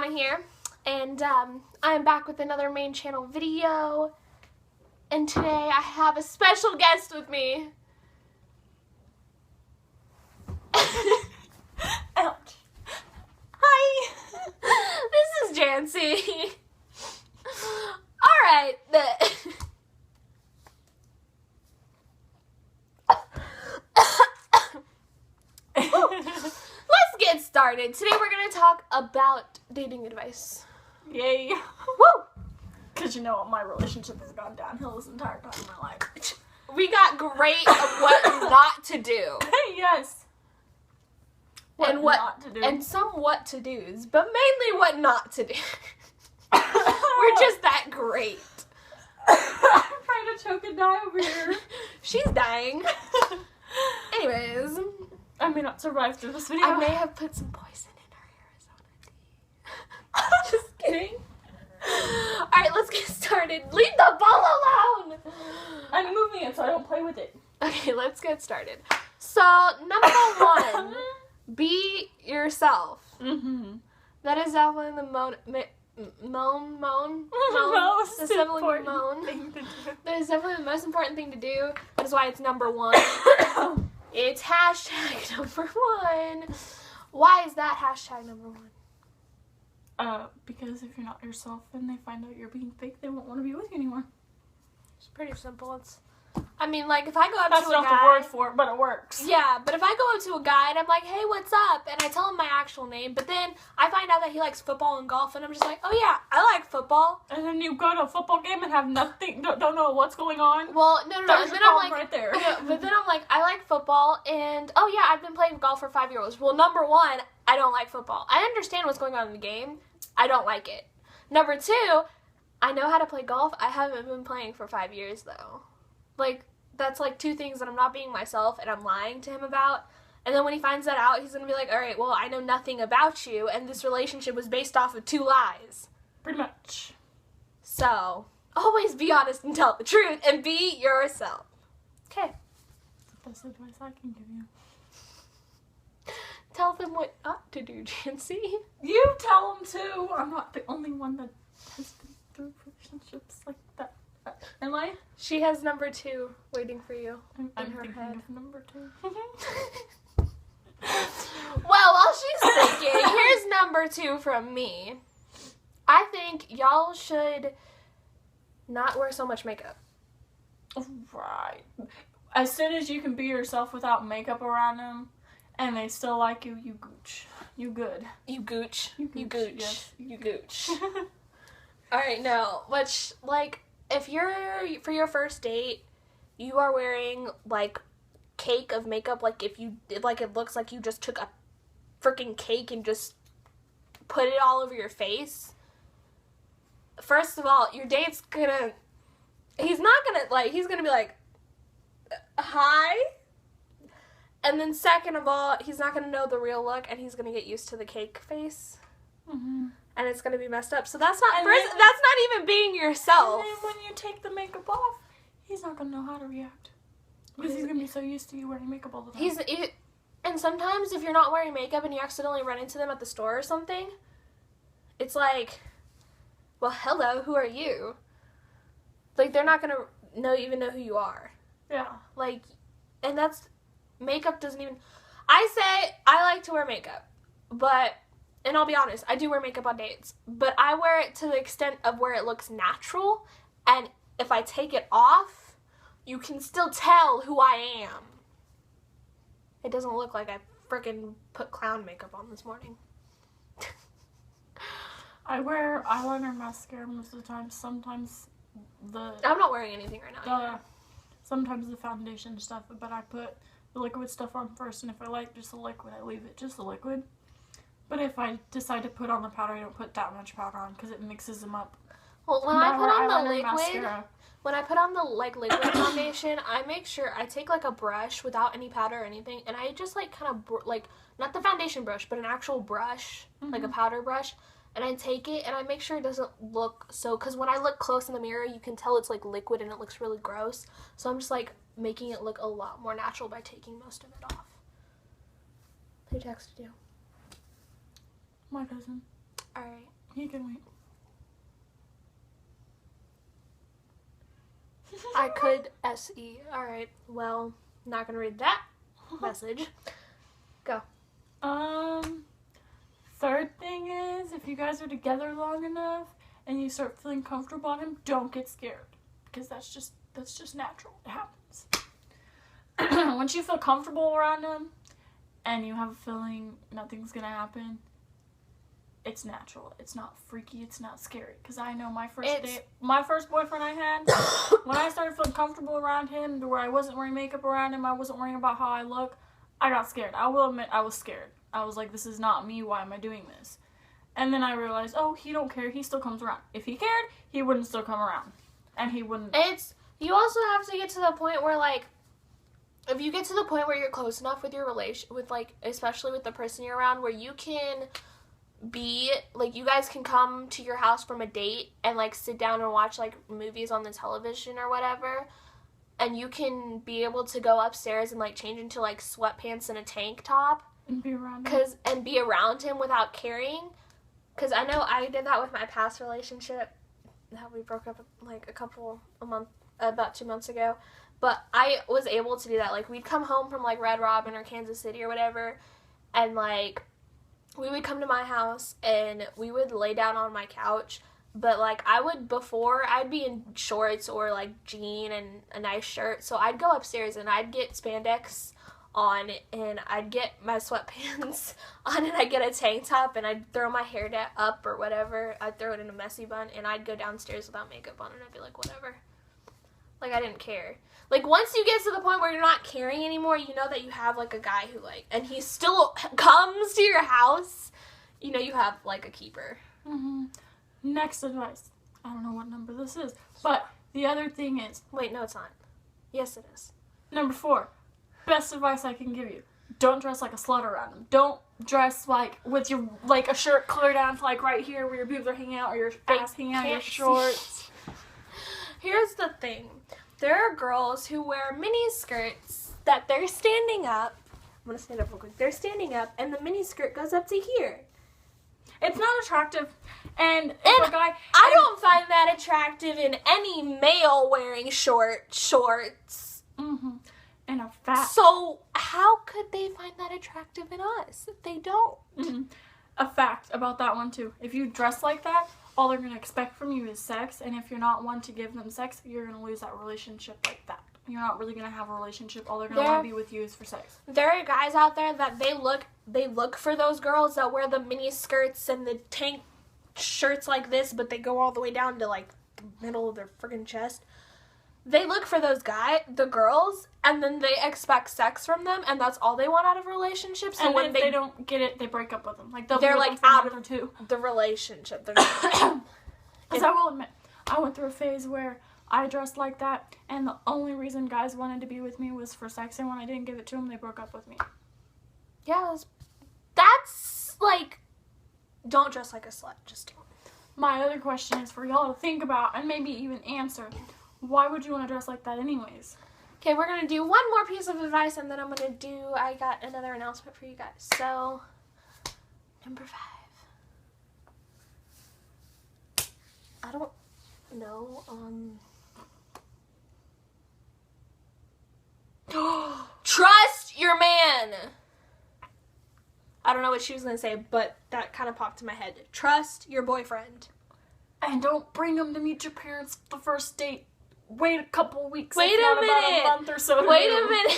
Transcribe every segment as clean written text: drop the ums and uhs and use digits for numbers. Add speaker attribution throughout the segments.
Speaker 1: Anna here, and I'm back with another main channel video, and today I have a special guest with me.
Speaker 2: Ouch. Hi.
Speaker 1: This is Jancie. Alright, let's get started. Today we're going to talk about dating advice.
Speaker 2: Yay.
Speaker 1: Woo!
Speaker 2: Because you know what, my relationship has gone downhill this entire time of my life.
Speaker 1: We got great of what not to do.
Speaker 2: Yes. What
Speaker 1: and what
Speaker 2: not to do.
Speaker 1: And some what to do's, but mainly what not to do. We're just that great.
Speaker 2: I'm trying to choke and die over here.
Speaker 1: She's dying. Anyways,
Speaker 2: I may not survive through this video.
Speaker 1: I may have put some poison in her Arizona tea. Just kidding. Alright, let's get started. Leave the ball alone!
Speaker 2: I'm moving it so I don't play with it.
Speaker 1: Okay, let's get started. So, number one, be yourself.
Speaker 2: Mm-hmm.
Speaker 1: That is definitely the
Speaker 2: Most
Speaker 1: That's definitely
Speaker 2: important thing to do.
Speaker 1: That is definitely the most important thing to do. That's why it's number one. It's hashtag number one. Why is that hashtag number one?
Speaker 2: Because if you're not yourself and they find out you're being fake, they won't want to be with you anymore.
Speaker 1: It's pretty simple. I mean, like, if I go up
Speaker 2: That's
Speaker 1: to a guy...
Speaker 2: not the word for it, but it works.
Speaker 1: Yeah, but if I go up to a guy and I'm like, hey, what's up? And I tell him my actual name, but then I find out that he likes football and golf, and I'm just like, oh yeah, I like football.
Speaker 2: And then you go to a football game and have nothing, don't know what's going on.
Speaker 1: Well, no.
Speaker 2: There's
Speaker 1: And then
Speaker 2: your
Speaker 1: I'm
Speaker 2: problem
Speaker 1: like,
Speaker 2: right there.
Speaker 1: but then I'm like, I like football, and oh yeah, I've been playing golf for 5 years. Well, number one, I don't like football. I understand what's going on in the game. I don't like it. Number two, I know how to play golf. I haven't been playing for 5 years though. Like, that's like two things that I'm not being myself and I'm lying to him about. And then when he finds that out, he's going to be like, all right, well, I know nothing about you, and this relationship was based off of 2 lies.
Speaker 2: Pretty much.
Speaker 1: So, always be honest and tell the truth and be yourself. Okay.
Speaker 2: That's the best advice I can give you.
Speaker 1: Tell them what not to do, Jancie.
Speaker 2: You tell them too. I'm not the only one that has been through relationships like that. Am I?
Speaker 1: She has number 2 waiting for you
Speaker 2: I'm
Speaker 1: in her
Speaker 2: thinking
Speaker 1: head.
Speaker 2: of number 2.
Speaker 1: Well, while she's thinking, here's number 2 from me. I think y'all should not wear so much makeup.
Speaker 2: Right. As soon as you can be yourself without makeup around them, and they still like you, you gooch. You good.
Speaker 1: You gooch.
Speaker 2: You gooch.
Speaker 1: Yes.
Speaker 2: You
Speaker 1: gooch. Alright, no. Which, like, if you're, for your first date, you are wearing, like, cake of makeup, like, if you, like, it looks like you just took a freaking cake and just put it all over your face. First of all, your date's gonna, he's gonna be like, hi? And then second of all, he's not gonna know the real look, and he's gonna get used to the cake face.
Speaker 2: Mm-hmm.
Speaker 1: And it's gonna be messed up. So that's not
Speaker 2: And
Speaker 1: that's not even being yourself.
Speaker 2: And then when you take the makeup off, he's not gonna know how to react. Because he's gonna be so used to you wearing makeup all the time.
Speaker 1: And sometimes if you're not wearing makeup and you accidentally run into them at the store or something, it's like, well, hello, who are you? Like, they're not gonna even know who you are.
Speaker 2: Yeah.
Speaker 1: Like, and that's, makeup doesn't even, I say I like to wear makeup, but, and I'll be honest, I do wear makeup on dates, but I wear it to the extent of where it looks natural, and if I take it off, you can still tell who I am. It doesn't look like I frickin' put clown makeup on this morning.
Speaker 2: I wear eyeliner and mascara most of the time. Sometimes
Speaker 1: I'm not wearing anything right now.
Speaker 2: Sometimes the foundation stuff, but I put the liquid stuff on first, and if I like just the liquid, I leave it just the liquid. But if I decide to put on the powder, I don't put that much powder on because it mixes them up.
Speaker 1: Well, when I put on the liquid,
Speaker 2: mascara.
Speaker 1: When I put on the, like, liquid foundation, I make sure I take, like, a brush without any powder or anything, and I just, like, kind of, like, not the foundation brush, but an actual brush, like a powder brush, and I take it, and I make sure it doesn't look so, because when I look close in the mirror, you can tell it's, like, liquid, and it looks really gross, so I'm just, like, making it look a lot more natural by taking most of it off. Who texted you?
Speaker 2: My cousin.
Speaker 1: Alright.
Speaker 2: he can wait.
Speaker 1: I could SE. Alright, well, not gonna read that message. Go.
Speaker 2: Third thing is, if you guys are together long enough and you start feeling comfortable on him, don't get scared. Because that's just natural. It happens. Once you feel comfortable around him and you have a feeling nothing's gonna happen, it's natural. It's not freaky. It's not scary. Because I know my first boyfriend I had, when I started feeling comfortable around him, to where I wasn't wearing makeup around him, I wasn't worrying about how I look, I got scared. I will admit I was scared. I was like, this is not me. Why am I doing this? And then I realized, oh, he don't care. He still comes around. If he cared, he wouldn't still come around. And he wouldn't.
Speaker 1: You also have to get to the point where, like, if you get to the point where you're close enough with your relation, with, like, especially with the person you're around, where you can be, like, you guys can come to your house from a date and, like, sit down and watch, like, movies on the television or whatever, and you can be able to go upstairs and, like, change into, like, sweatpants and a tank top.
Speaker 2: And be around him.
Speaker 1: And be around him without caring. Because I know I did that with my past relationship that we broke up, like, about 2 months ago. But I was able to do that. Like, we'd come home from, like, Red Robin or Kansas City or whatever, and, like, we would come to my house and we would lay down on my couch. But, like, I'd be in shorts or, like, jean and a nice shirt. So I'd go upstairs and I'd get spandex on and I'd get my sweatpants on and I'd get a tank top and I'd throw my hair up or whatever. I'd throw it in a messy bun and I'd go downstairs without makeup on and I'd be like, whatever. Like, I didn't care. Like, once you get to the point where you're not caring anymore, you know that you have, like, a guy who, like, and he still comes to your house, you know you have, like, a keeper.
Speaker 2: Mm-hmm. Next advice. I don't know what number this is, but the other thing is...
Speaker 1: Wait, no, it's not. Yes, it is.
Speaker 2: Number 4. Best advice I can give you. Don't dress like a slut around him. Don't dress, like, with your, like, a shirt clear down to, like, right here where your boobs are hanging out or your ass hanging out, your shorts.
Speaker 1: Here's the thing. There are girls who wear mini skirts that they're standing up. I'm going to stand up real quick. They're standing up, and the mini skirt goes up to here.
Speaker 2: It's not attractive. And if a guy...
Speaker 1: I don't find that attractive in any male wearing shorts.
Speaker 2: Mm-hmm. And a fact.
Speaker 1: So, how could they find that attractive in us if they don't?
Speaker 2: Mm-hmm. A fact about that one, too. If you dress like that, all they're going to expect from you is sex, and if you're not one to give them sex, you're going to lose that relationship like that. You're not really going to have a relationship. All they're going to want to be with you is for sex.
Speaker 1: There are guys out there that they look for those girls that wear the mini skirts and the tank shirts like this, but they go all the way down to, like, the middle of their friggin' chest. They look for the girls, and then they expect sex from them, and that's all they want out of relationships. So
Speaker 2: and
Speaker 1: when
Speaker 2: if they don't get it, they break up with them. Like,
Speaker 1: they're like out of the relationship. Because
Speaker 2: I will admit, I went through a phase where I dressed like that, and the only reason guys wanted to be with me was for sex, and when I didn't give it to them, they broke up with me.
Speaker 1: Yeah, that's, like, don't dress like a slut. Just don't.
Speaker 2: My other question is for y'all to think about, and maybe even answer. Why would you want to dress like that anyways?
Speaker 1: Okay, we're going to do one more piece of advice, and then I got another announcement for you guys. So, number 5. I don't know, trust your man! I don't know what she was going to say, but that kind of popped in my head. Trust your boyfriend.
Speaker 2: And don't bring him to meet your parents the first date. Wait a couple weeks.
Speaker 1: Wait a minute.
Speaker 2: About a month or so.
Speaker 1: Wait a minute.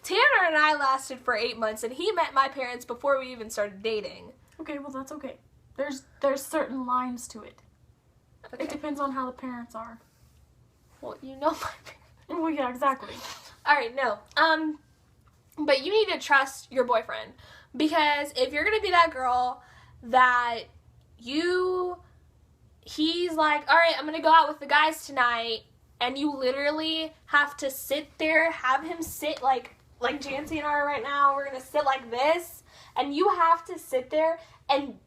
Speaker 1: Tanner and I lasted for 8 months, and he met my parents before we even started dating.
Speaker 2: Okay, well, that's okay. There's certain lines to it. Okay. It depends on how the parents are.
Speaker 1: Well, you know my parents.
Speaker 2: Well, yeah, exactly.
Speaker 1: All right, no. But you need to trust your boyfriend, because if you're gonna be that girl that he's like, all right, I'm gonna go out with the guys tonight, and you literally have to sit there, have him sit like Jancie and I are right now. We're gonna sit like this, and you have to sit there and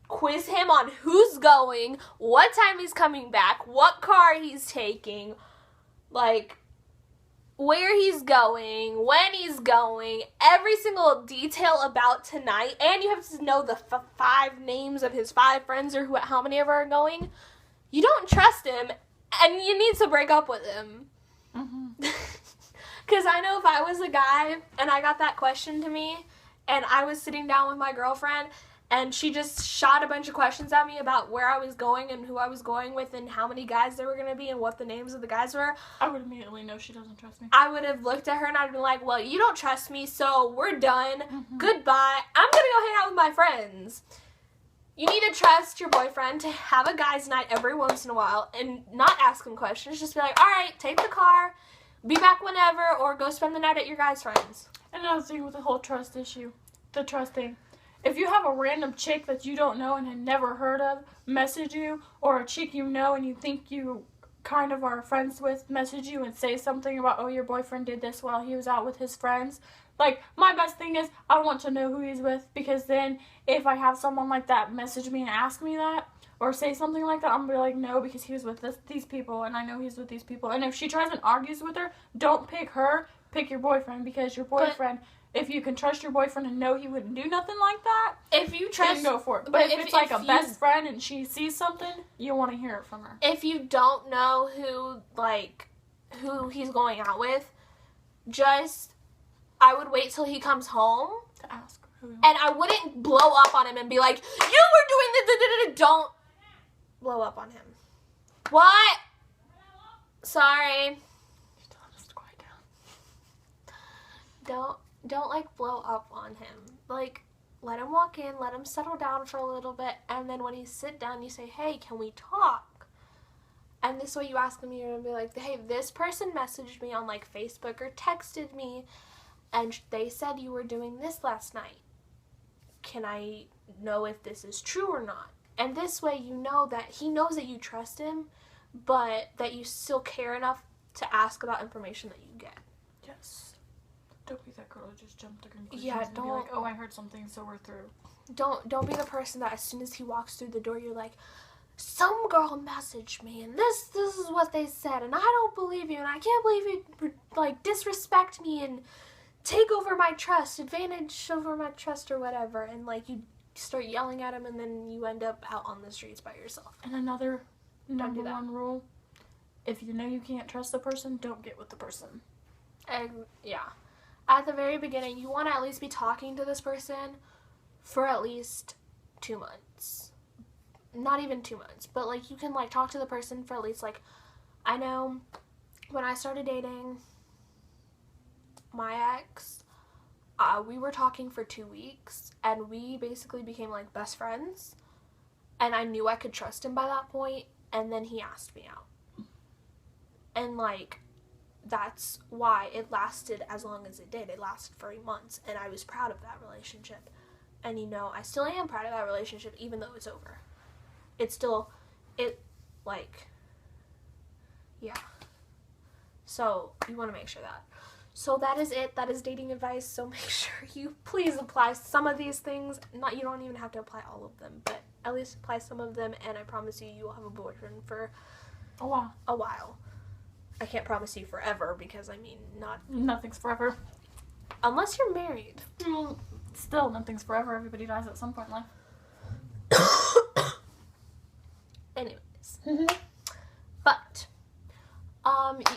Speaker 1: quiz him on who's going, what time he's coming back, what car he's taking, like, where he's going, when he's going, every single detail about tonight, and you have to know the 5 names of his 5 friends or how many of are going, you don't trust him, and you need to break up with him. Because I know if I was a guy and I got that question to me, and I was sitting down with my girlfriend, and she just shot a bunch of questions at me about where I was going and who I was going with and how many guys there were going to be and what the names of the guys were.
Speaker 2: I would immediately know she doesn't trust me.
Speaker 1: I would have looked at her and I'd been like, well, you don't trust me, so we're done. Goodbye. I'm going to go hang out with my friends. You need to trust your boyfriend to have a guy's night every once in a while and not ask him questions. Just be like, all right, take the car, be back whenever, or go spend the night at your guy's friends.
Speaker 2: Another thing with the whole trust issue, the trust thing. If you have a random chick that you don't know and had never heard of message you, or a chick you know and you think you kind of are friends with message you and say something about, oh, your boyfriend did this while he was out with his friends, like, my best thing is I want to know who he's with, because then if I have someone like that message me and ask me that, or say something like that, I'm going to be like, no, because he was with these people, and I know he's with these people. And if she tries and argues with her, don't pick her, pick your boyfriend, because your boyfriend... If you can trust your boyfriend and know he wouldn't do nothing like that,
Speaker 1: if you trust,
Speaker 2: then go for it. But if it's like a best friend and she sees something, you want to hear it from her.
Speaker 1: If you don't know who he's going out with, I would wait till he comes home
Speaker 2: To ask who.
Speaker 1: and I wouldn't blow up on him and be like, you were doing this. Don't blow up on him. What? Sorry.
Speaker 2: Tell him to quiet down.
Speaker 1: Don't like blow up on him. Like, let him walk in, let him settle down for a little bit, and then when he sit down, you say, hey, can we talk? And this way you ask him, you're gonna be like, hey, this person messaged me on like Facebook or texted me, and they said you were doing this last night. Can I know if this is true or not? And this way you know that he knows that you trust him, but that you still care enough to ask about information that you get.
Speaker 2: Yes. Don't be that girl who just jumped to conclusions.
Speaker 1: Yeah,
Speaker 2: and be like, oh, I heard something, so we're through.
Speaker 1: Don't be the person that as soon as he walks through the door, you're like, some girl messaged me, and this is what they said, and I don't believe you, and I can't believe you, like, disrespect me and take over my trust, advantage over my trust or whatever, and, like, you start yelling at him, and then you end up out on the streets by yourself.
Speaker 2: And another number 1 rule, if you know you can't trust the person, don't get with the person.
Speaker 1: Yeah. At the very beginning, you want to at least be talking to this person for at least 2 months. Not even 2 months, but, like, you can, like, talk to the person for at least, like, I know when I started dating my ex, we were talking for 2 weeks, and we basically became, like, best friends, and I knew I could trust him by that point, and then he asked me out. And, like, that's why it lasted as long as it did. It lasted for 8 months, and I was proud of that relationship. And, you know, I still am proud of that relationship, even though it's over. It's still, yeah. So, you want to make sure that. So, that is it. That is dating advice. So, make sure you please apply some of these things. You don't even have to apply all of them, but at least apply some of them, and I promise you will have a boyfriend for
Speaker 2: a while.
Speaker 1: I can't promise you forever because, I mean,
Speaker 2: nothing's forever.
Speaker 1: Unless you're married.
Speaker 2: Still, nothing's forever. Everybody dies at some point in life.
Speaker 1: Anyways. But,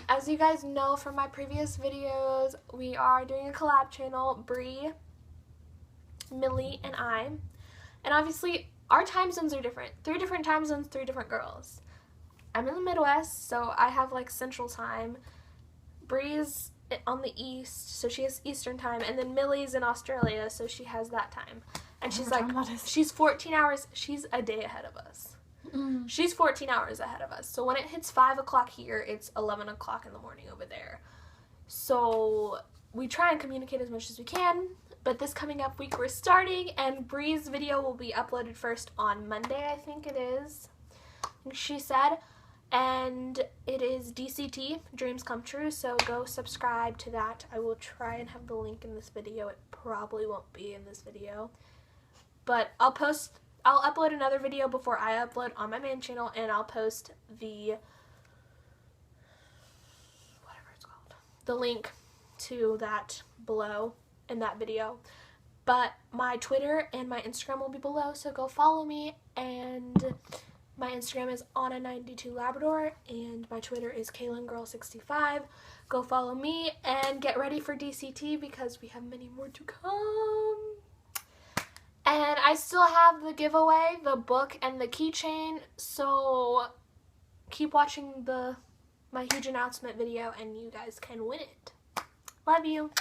Speaker 1: as you guys know from my previous videos, we are doing a collab channel, Bree, Millie, and I. And obviously, our time zones are different. 3 different time zones, 3 different girls. I'm in the Midwest, so I have, like, Central Time. Bree's on the East, so she has Eastern Time. And then Millie's in Australia, so she has that time. And she's, like, she's 14 hours. She's a day ahead of us. She's 14 hours ahead of us. So when it hits 5 o'clock here, it's 11 o'clock in the morning over there. So we try and communicate as much as we can. But this coming up week, we're starting. And Bree's video will be uploaded first on Monday, I think it is. She said... And it is DCT, Dreams Come True, so go subscribe to that. I will try and have the link in this video. It probably won't be in this video. But I'll upload another video before I upload on my main channel, and I'll post the, whatever it's called, the link to that below in that video. But my Twitter and my Instagram will be below, so go follow me. And my Instagram is Anna92Labrador, and my Twitter is KaylinGirl65. Go follow me and get ready for DCT because we have many more to come. And I still have the giveaway, the book, and the keychain, so keep watching my huge announcement video and you guys can win it. Love you.